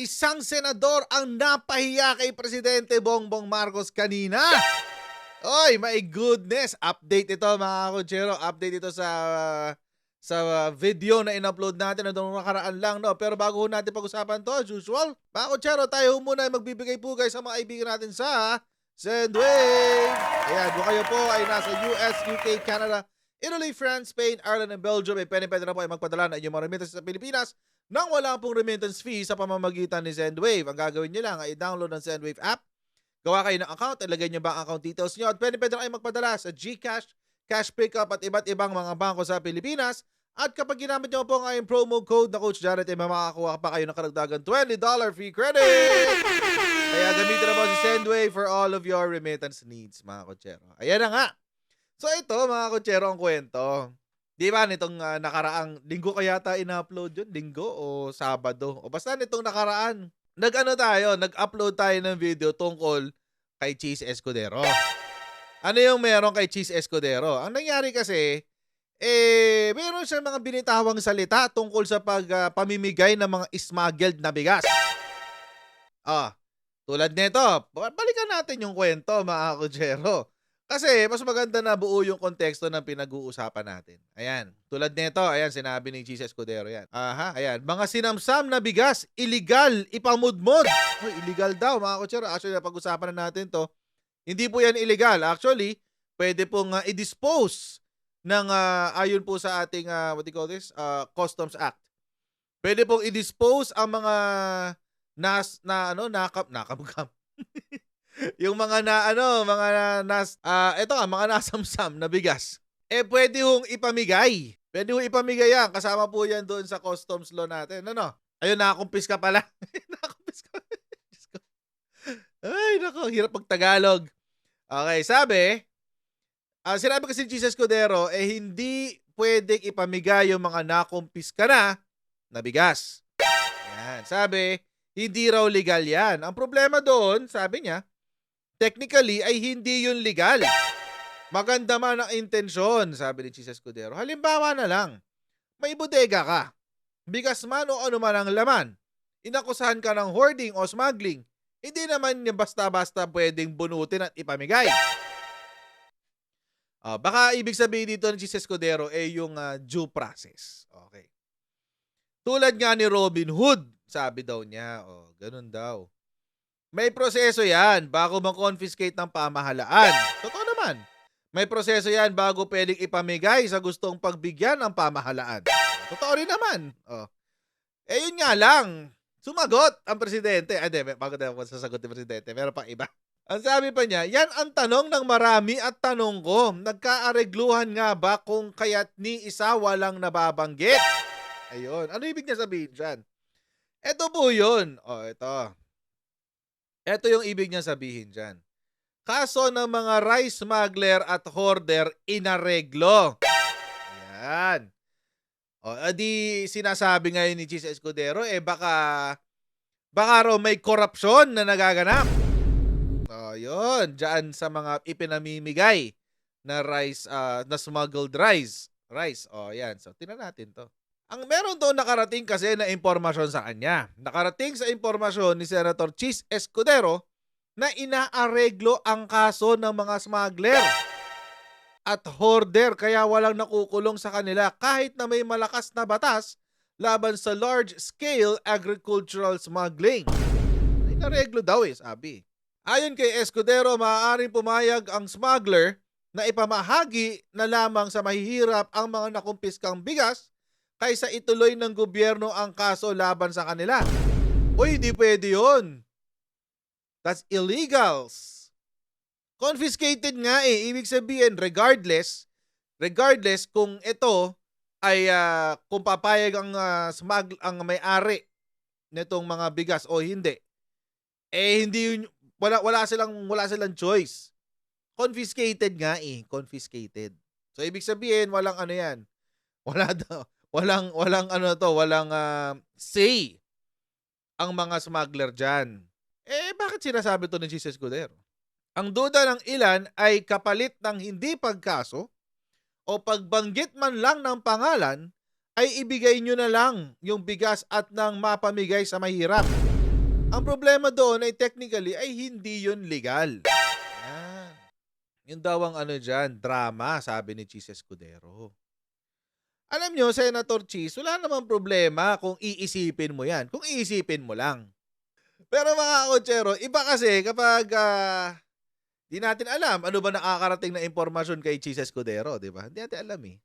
Isang senador ang napahiya kay Presidente Bongbong Marcos kanina. Oy, my goodness. Update ito mga kutsero. Update ito sa video na in-upload natin na nung nakaraan lang. No? Pero bago natin pag-usapan to, as usual, mga kutsero, tayo muna ay magbibigay pugay sa mga kaibigan natin sa Sendwave. Ayan, kung kayo po ay nasa US, UK, Canada, Italy, France, Spain, Ireland, and Belgium, ay pwede na po ay magpadala na inyong mga remittance sa Pilipinas nang wala pong remittance fee sa pamamagitan ni Sendwave. Ang gagawin nyo lang ay download ng Sendwave app, gawa kayo ng account, ilagay nyo ba ang account details nyo, at pwede na kayo magpadala sa GCash, Cash Pickup, at iba't ibang mga bangko sa Pilipinas. At kapag ginamit nyo po ang promo code na Coach Jared, ay makakakuha pa kayo ng karagdagan $20 free credit! Kaya gamitin na po si Sendwave for all of your remittance needs, mga kutsero. Ayan na nga. So ito, mga kutsero, ang kwento. Di ba nitong nakaraang linggo kaya tayo ina-upload yun? Linggo o Sabado? O basta nitong nakaraan. Nag-upload tayo ng video tungkol kay Cheese Escudero. Ano yung meron kay Cheese Escudero? Ang nangyari kasi, meron siya mga binitawang salita tungkol sa pamimigay ng mga smuggled na bigas. Tulad nito, balikan natin yung kwento, mga kutsero. Kasi mas maganda na buo yung konteksto ng pinag-uusapan natin. Ayan, tulad nito, ayan, sinabi ni Cheese Escudero yan. Ayan, mga sinamsam na bigas, illegal, ipamudmod. Hoy, illegal daw, mga kutsero. Actually, pag-usapan na natin to. Hindi po yan illegal. Actually, pwede pong i-dispose ng, ayon po sa ating, what do you call this? Customs Act. Pwede pong i-dispose ang mga nakam-kam. Yung mga mga nasamsam na bigas. Pwede hong ipamigay. Pwede hong ipamigay yan. Kasama po yan doon sa customs law natin. Ano? Ayun, nakakumpis ka pala. Nakakumpis ka. Ay, nako, hirap pag-Tagalog. Okay, sinabi kasi ni Cheese Escudero, hindi pwedeng ipamigay yung mga nakumpis ka na bigas. Yan, sabi, hindi raw legal yan. Ang problema doon, sabi niya, technically ay hindi yun legal. Maganda man ang intensyon, sabi ni Cheese Escudero. Halimbawa na lang, may bodega ka. Bigas man o ano man ang laman. Inakusahan ka ng hoarding o smuggling. Hindi naman niya basta-basta pwedeng bunutin at ipamigay. Baka ibig sabihin dito ng Cheese Escudero yung due process. Okay. Tulad nga ni Robin Hood, sabi daw niya. Ganun daw. May proseso yan bago ma-confiscate ng pamahalaan. Totoo naman. May proseso yan bago pwedeng ipamigay sa gustong pagbigyan ng pamahalaan. Totoo rin naman. Yun nga lang. Sumagot ang presidente. Bago tayo sasagot ng presidente, meron pang iba. Ang sabi pa niya, yan ang tanong ng marami at tanong ko. Nagkaaregluhan nga ba kung kaya't ni isa walang nababanggit? Ayun. Ano ibig niya sabihin dyan? Ito po yun. Ito yung ibig niya sabihin dyan. Kaso ng mga rice smuggler at hoarder inareglo. Ayan. Di sinasabi ngayon ni Cheese Escudero, baka raw may korupsyon na nagaganap. Yun. Diyan sa mga ipinamimigay na rice, na smuggled rice. Yan. So, tingnan natin to. Ang meron doon nakarating kasi na impormasyon sa kanya. Nakarating sa impormasyon ni Senator Cheese Escudero na inaareglo ang kaso ng mga smuggler at hoarder kaya walang nakukulong sa kanila kahit na may malakas na batas laban sa large-scale agricultural smuggling. Inareglo daw sabi. Ayon kay Escudero, maaaring pumayag ang smuggler na ipamahagi na lamang sa mahihirap ang mga nakumpiskang bigas kaysa ituloy ng gobyerno ang kaso laban sa kanila. Hindi pwede yun. That's illegals. Confiscated nga Ibig sabihin, regardless kung ito ay kung papayag ang may-ari nitong mga bigas o hindi. Hindi yun, wala silang choice. Confiscated nga confiscated. So ibig sabihin, walang ano yan. Walang say ang mga smuggler dyan. Bakit sinasabi to ni Cheese Escudero? Ang duda ng ilan ay kapalit ng hindi pagkaso o pagbanggit man lang ng pangalan ay ibigay nyo na lang yung bigas at nang mapamigay sa mahirap. Ang problema doon ay technically ay hindi yun legal. Yan. Yun daw ang ano dyan, drama, sabi ni Cheese Escudero. Alam nyo, Senator Cheese, wala namang problema kung iisipin mo yan. Kung iisipin mo lang. Pero mga kotsero, iba kasi kapag di natin alam ano ba nakakarating na impormasyon kay Cheese Escudero, di ba? Hindi natin alam eh.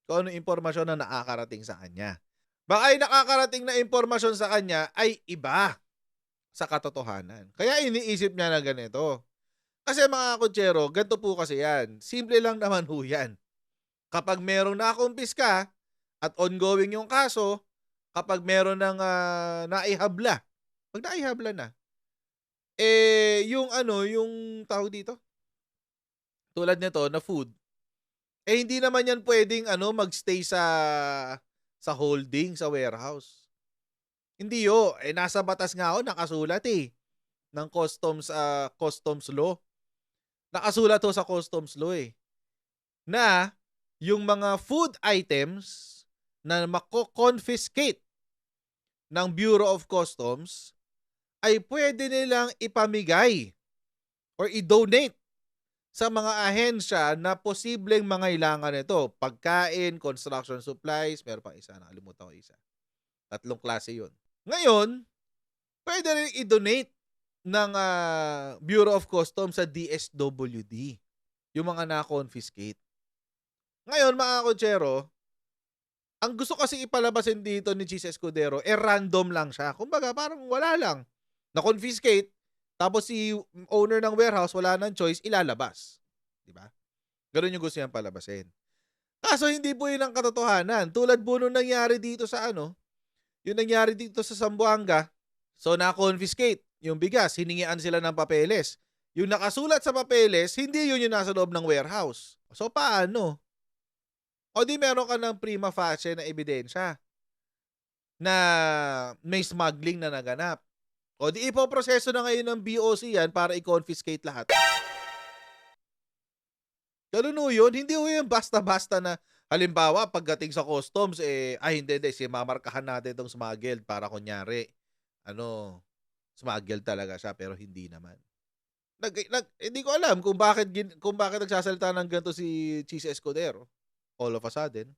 Kung ano impormasyon na nakakarating sa kanya. Baka ay nakakarating na impormasyon sa kanya ay iba sa katotohanan. Kaya iniisip niya na ganito. Kasi mga kotsero, ganito po kasi yan. Simple lang naman ho yan. Kapag merong nakumpiska at ongoing yung kaso, kapag meron ng naihabla, pag naihabla na, yung ano, yung tawag dito, tulad nito na food, hindi naman yan pwedeng magstay sa holding, sa warehouse. Hindi yo, nasa batas nga nakasulat ng customs law. Nakasulat sa customs law na yung mga food items na mako-confiscate ng Bureau of Customs ay pwede nilang ipamigay or i-donate sa mga ahensya na posibleng mangailangan nito. Pagkain, construction supplies, meron pang isa, nakalimutan ko isa. 3 klase yun. Ngayon, pwede rin i-donate ng Bureau of Customs sa DSWD yung mga na-confiscate. Ngayon, mga kotsero, ang gusto kasi ipalabasin dito ni Cheese Escudero, random lang siya. Kumbaga, parang wala lang. Na-confiscate, tapos si owner ng warehouse, wala nang choice, ilalabas. Diba? Ganun yung gusto niyang palabasin. Kaso hindi po yun ang katotohanan. Tulad po nung nangyari dito sa yung nangyari dito sa Zamboanga, so na-confiscate yung bigas, hiningian sila ng papeles. Yung nakasulat sa papeles, hindi yun yung nasa loob ng warehouse. So paano? O di meron ka ng prima facie na ebidensya na may smuggling na naganap. O di ipoproseso na ngayon ng BOC yan para i-confiscate lahat. Ganun o yun. Hindi o yun basta-basta na halimbawa pagdating sa customs, hindi, mamarkahan natin itong smuggled para kunyari, smuggled talaga siya pero hindi naman. Hindi ko alam kung bakit nagsasalita ng ganito si Cheese Escudero. All of a sudden,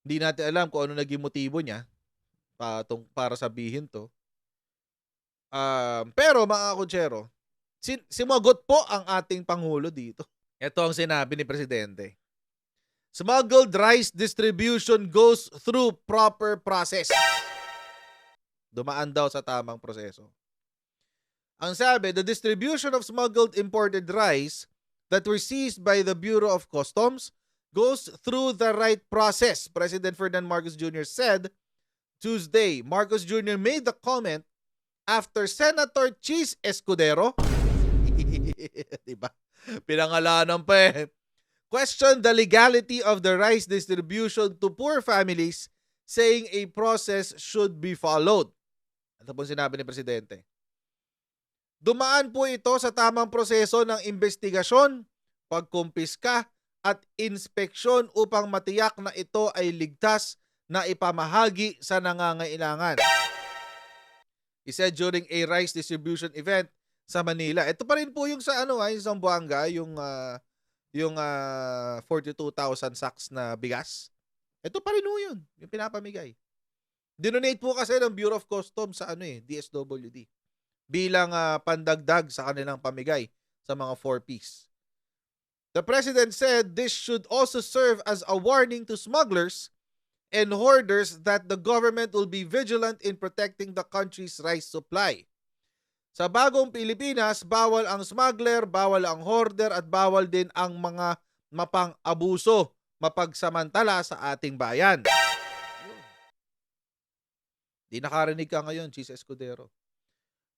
hindi natin alam kung ano naging motibo niya para sabihin to. Pero mga kotsero, simagot po ang ating Pangulo dito. Ito ang sinabi ni Presidente. Smuggled rice distribution goes through proper process. Dumaan daw sa tamang proseso. Ang sabi, the distribution of smuggled imported rice that were seized by the Bureau of Customs goes through the right process, President Ferdinand Marcos Jr. said Tuesday. Marcos Jr. made the comment after Senator Cheese Escudero diba? Pinangalanan pa questioned the legality of the rice distribution to poor families, saying a process should be followed. Ano po sinabi ni Presidente? Dumaan po ito sa tamang proseso ng investigasyon, pagkumpiska, at inspeksyon upang matiyak na ito ay ligtas na ipamahagi sa nangangailangan. He said during a rice distribution event sa Manila. Ito pa rin po yung sa yung Zamboanga, yung 42,000 sacks na bigas. Ito pa rin po yun, yung pinapamigay. Dinonate po kasi ng Bureau of Customs sa DSWD bilang pandagdag sa kanilang pamigay sa mga 4-piece. The President said this should also serve as a warning to smugglers and hoarders that the government will be vigilant in protecting the country's rice supply. Sa bagong Pilipinas, bawal ang smuggler, bawal ang hoarder, at bawal din ang mga mapang-abuso, mapagsamantala sa ating bayan. Di nakarinig ka ngayon, Cheese Escudero.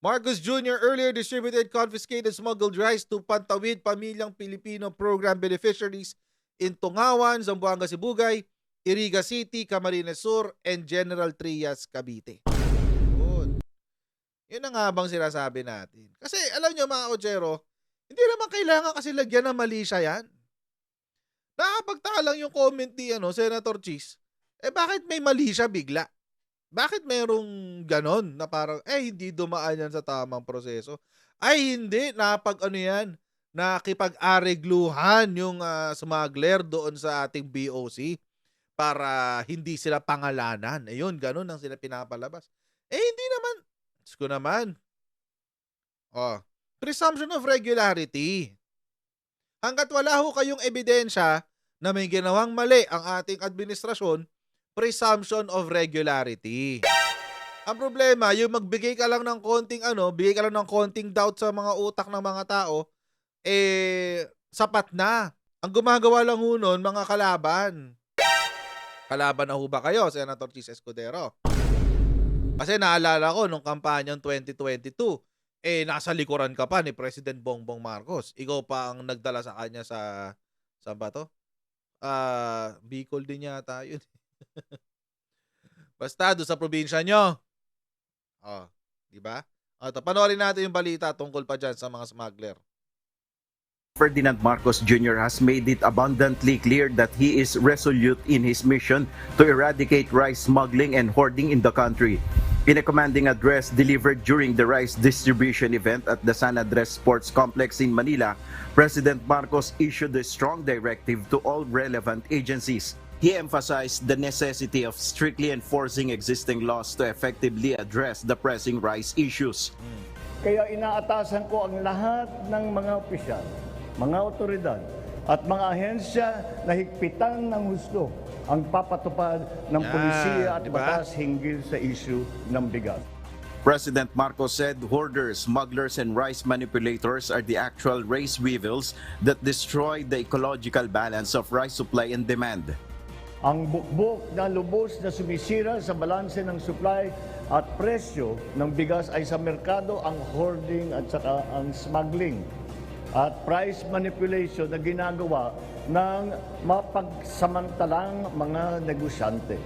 Marcos Jr. earlier distributed confiscated smuggled rice to Pantawid Pamilyang Pilipino Program beneficiaries in Tungawan, Zamboanga, Sibugay, Iriga City, Camarines Sur, and General Trias, Cavite. Yun ang habang sinasabi natin. Kasi alam nyo mga kotsero, hindi naman kailangan kasi lagyan ng mali siya yan. Nakapagtaka lang yung comment ni Senator Cheese. Bakit may mali siya bigla? Bakit merong gano'n na parang, hindi dumaan yan sa tamang proseso? Ay hindi, napag-ano yan, nakipag-aregluhan yung, smuggler doon sa ating BOC para hindi sila pangalanan. Ayun, gano'n ang sila pinapalabas. Hindi naman. Diyos ko naman. Oh, presumption of regularity. Hangga't wala ho kayong ebidensya na may ginawang mali ang ating administrasyon, presumption of regularity. Ang problema, yung magbigay ka lang ng konting bigay ka lang ng konting doubt sa mga utak ng mga tao, sapat na. Ang gumagawa lang ho nun, mga kalaban. Kalaban na ho ba kayo, Senator Chis Escudero? Kasi naalala ko nung kampanyang 2022, nasa likuran ka pa ni President Bongbong Marcos. Ikaw pa ang nagdala sa kanya sa saan ba 'to? Bicol din yata yun. Basta do'n sa probinsya niyo. Oh, 'di ba? Oh, panoorin natin yung balita tungkol pa diyan sa mga smuggler. Ferdinand Marcos Jr. has made it abundantly clear that he is resolute in his mission to eradicate rice smuggling and hoarding in the country. In a commanding address delivered during the rice distribution event at the San Andres Sports Complex in Manila, President Marcos issued a strong directive to all relevant agencies. He emphasized the necessity of strictly enforcing existing laws to effectively address the pressing rice issues. Kaya inaatasan ko ang lahat ng mga opisyal, mga otoridad at mga ahensya na higpitan ng husto ang papatupad ng pulisiya at diba? batas hinggil sa issue ng bigas. President Marcos said hoarders, smugglers, and rice manipulators are the actual race weevils that destroy the ecological balance of rice supply and demand. Ang bukbok na lubos na sumisira sa balanse ng supply at presyo ng bigas ay sa merkado ang hoarding at saka ang smuggling at price manipulation na ginagawa ng mapagsamantalang mga negosyante.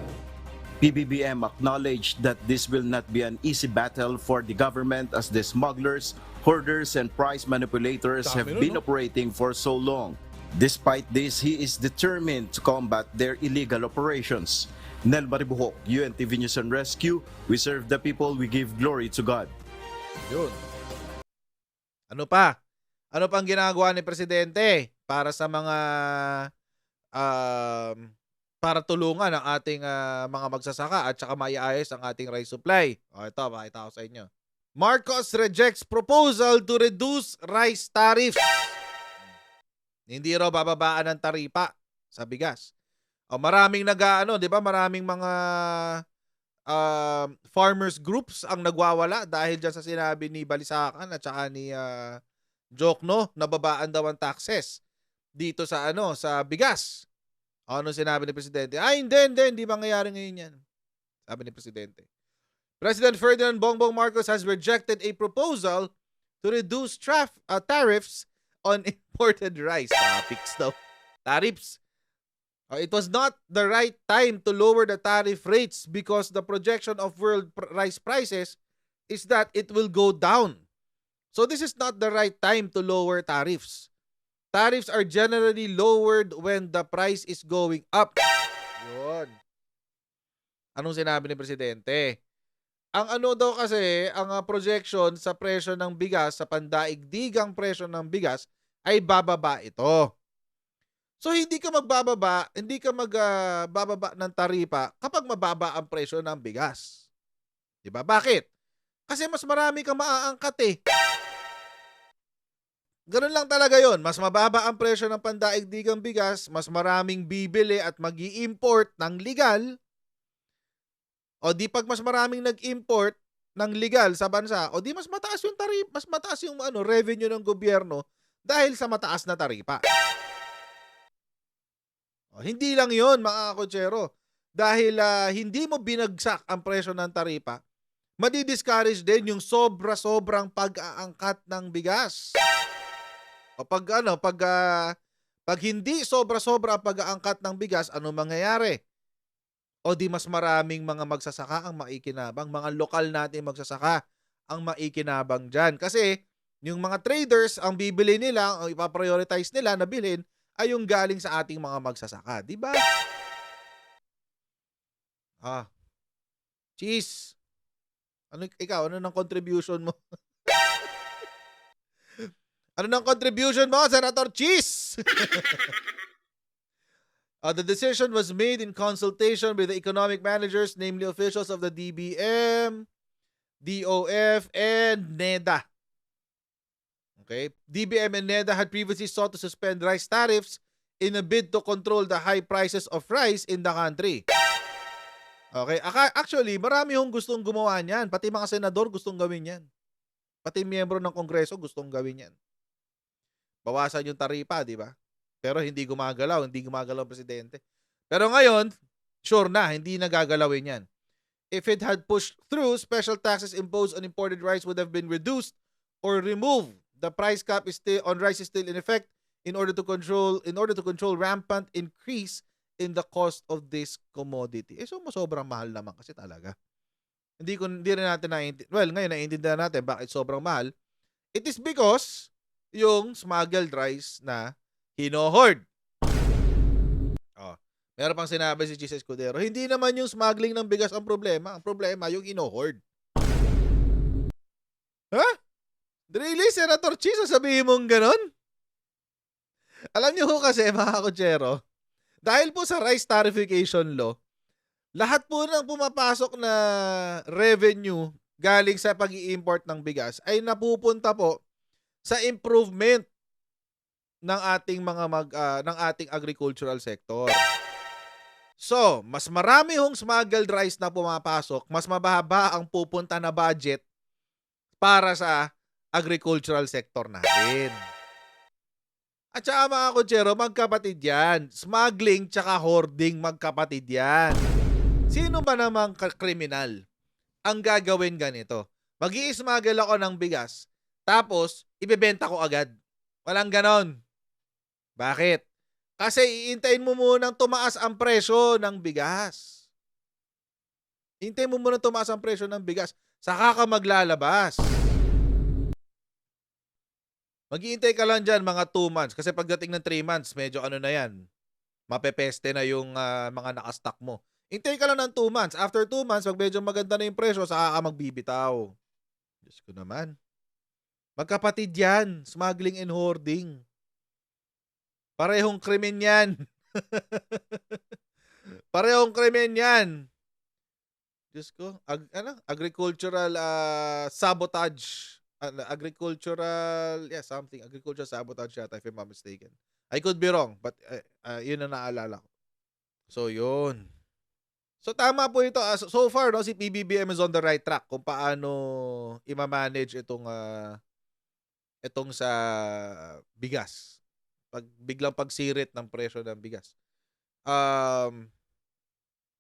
PBBM acknowledged that this will not be an easy battle for the government as the smugglers, hoarders, and price manipulators have been operating for so long. Despite this, he is determined to combat their illegal operations. Nel Maribuhok, UNTV News and Rescue, we serve the people, we give glory to God. Yun. Ano pa? Ano pang ginagawa ni Presidente para sa mga para tulungan ang ating mga magsasaka at saka maiayos ang ating rice supply? Ito, pakita ko sa inyo. Marcos rejects proposal to reduce rice tariffs. Hindi raw bababaan ng taripa sa bigas. Maraming 'di ba? Maraming mga farmers groups ang nagwawala dahil diyan sa sinabi ni Balisacan at saka ni Jokno na babaan daw ang taxes dito sa sa bigas. Ano sinabi ni Presidente? Hindi mangyayari ngayon 'yan. Sabi ni Presidente. President Ferdinand Bongbong Marcos has rejected a proposal to reduce tariffs on imported rice. Topics daw. Tariffs. It was not the right time to lower the tariff rates because the projection of world rice prices is that it will go down. So this is not the right time to lower tariffs. Tariffs are generally lowered when the price is going up. Yun. Anong sinabi ni Presidente? Ang daw kasi, ang projection sa presyo ng bigas, sa pandaigdigang presyo ng bigas, ay bababa ito. So hindi ka magbababa ng taripa kapag mababa ang presyo ng bigas. 'Di ba? Bakit? Kasi mas marami kang maaangkat eh. Ganun lang talaga 'yon. Mas mababa ang presyo ng pandaigdigang bigas, mas maraming bibili at magi-import ng legal. O di pag mas maraming nag-import ng legal sa bansa, o di mas mataas yung mas mataas yung revenue ng gobyerno dahil sa mataas na taripa. Hindi lang yon mga kotsero. Dahil hindi mo binagsak ang presyo ng taripa, madi-discourage din yung sobrang pag-aangkat ng bigas. O pag hindi sobra-sobra ang pag-aangkat ng bigas, ano mangyayari? O di mas maraming mga magsasaka ang maikinabang, mga lokal natin magsasaka ang maikinabang dyan. Kasi yung mga traders, ang bibili nila, ang ipaprioritize nila na bilhin, ay yung galing sa ating mga magsasaka. Di ba? Cheese. Ikaw, ano ng contribution mo? Ano ng contribution mo, Senator Cheese? The decision was made in consultation with the economic managers, namely officials of the DBM, DOF, and NEDA. Okay? DBM and NEDA had previously sought to suspend rice tariffs in a bid to control the high prices of rice in the country. Okay? Actually, marami hong gustong gumawa niyan. Pati mga senador gustong gawin yan. Pati miyembro ng Kongreso gustong gawin yan. Bawasan yung taripa, di ba? Pero hindi gumagalaw ang presidente. Pero ngayon, sure na, hindi nagagalawin yan. If it had pushed through, special taxes imposed on imported rice would have been reduced or removed. The price cap on rice is still in effect in order to control rampant increase in the cost of this commodity. So sobrang mahal naman kasi talaga. Hindi rin natin ngayon naiintindihan natin bakit sobrang mahal. It is because yung smuggled rice na hinohoard. Meron pang sinabi si Cheese Escudero, hindi naman yung smuggling ng bigas ang problema. Ang problema yung hinohoard. Ha? Really, Senator Cheese, sabihin mong ganon? Alam niyo ho kasi, mga kutsero, dahil po sa rice tarification law, lahat po ng pumapasok na revenue galing sa pag-i-import ng bigas ay napupunta po sa improvement ng ating ng ating agricultural sector. So, mas marami hong smuggled rice na pumapasok, mas mababa ang pupunta na budget para sa agricultural sector natin. At saka mga kutsero, magkapatid yan. Smuggling tsaka hoarding, magkapatid yan. Sino ba namang kriminal ang gagawin ganito? Mag-i-smuggle ako ng bigas, tapos ibebenta ko agad. Walang ganon. Bakit? Kasi iintayin mo munang tumaas ang presyo ng bigas. Iintayin mo munang tumaas ang presyo ng bigas, saka ka maglalabas. Mag-iintay ka lang dyan mga 2 months kasi pagdating ng 3 months, medyo ano na yan, mapepeste na yung mga nakastock mo. Hintay ka lang ng 2 months. After 2 months, pag medyo maganda na yung presyo, saka ka magbibitaw. Diyos ko naman. Magkapatid yan, smuggling and hoarding. Parehong krimen yan. Parehong krimen yan. Diyos ko, agricultural sabotage. Agricultural sabotage yata, if I'm not mistaken. I could be wrong, but yun ang naalala ko. So, yun. So, tama po ito. So far, no, si PBBM is on the right track kung paano i-manage itong sa bigas. Biglang pagsirit ng presyo ng bigas.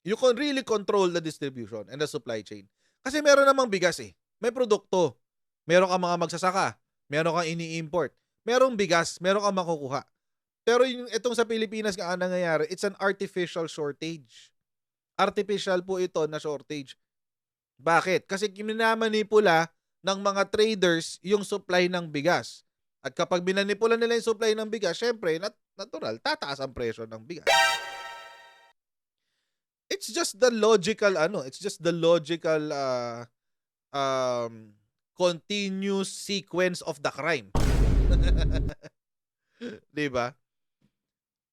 You can really control the distribution and the supply chain. Kasi meron namang bigas eh. May produkto. Meron kang mga magsasaka. Meron kang ini-import. Merong bigas. Meron kang makukuha. Pero itong sa Pilipinas nga nangyayari, it's an artificial shortage. Artificial po ito na shortage. Bakit? Kasi minamanipula ng mga traders yung supply ng bigas. At kapag binanipula nila yung supply ng bigas, syempre, natural, tataas ang presyo ng bigas. It's just the logical, continuous sequence of the crime. Diba?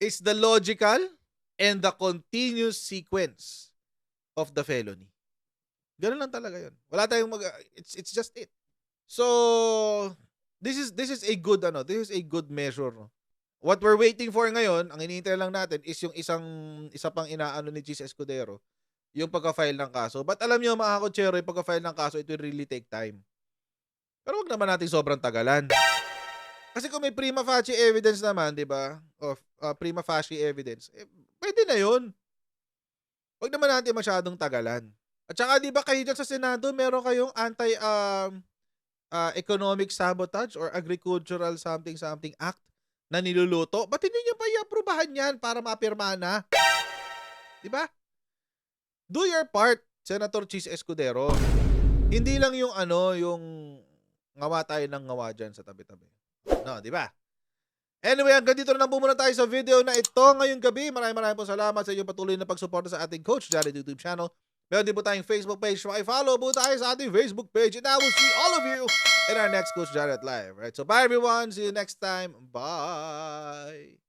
It's the logical and the continuous sequence of the felony. Ganun lang talaga yun. Wala tayong it's just it. So, this is a good measure. What we're waiting for ngayon, ang hinihintay lang natin is yung isa pang inaano ni Cheese Escudero, yung pagka-file ng kaso. But alam niyo mga kutsero, yung pagka-file ng kaso, it will really take time. Pero wag naman natin sobrang tagalan. Kasi kung may prima facie evidence naman, 'di ba? Of prima facie evidence, pwede na 'yon. Wag naman natin masyadong tagalan. At saka 'di ba kayo dyan sa Senado, meron kayong economic sabotage or agricultural something act na niluluto? Ba't hindi niyo pa i-aprobahan 'yan para mapirmahan na? 'Di ba? Do your part, Senator Cheese Escudero. Hindi lang yung yung ngawa tayo ng ngawa dyan sa tabi-tabi. No, di ba? Anyway, hanggang dito na lang muna tayo sa video na ito ngayong gabi. Maraming po salamat sa inyong patuloy na pagsuporta sa ating Coach Jared YouTube channel. Meron din po tayong Facebook page. Follow po tayo sa ating Facebook page. And I will see all of you in our next Coach Jared Live. Right? So bye everyone. See you next time. Bye.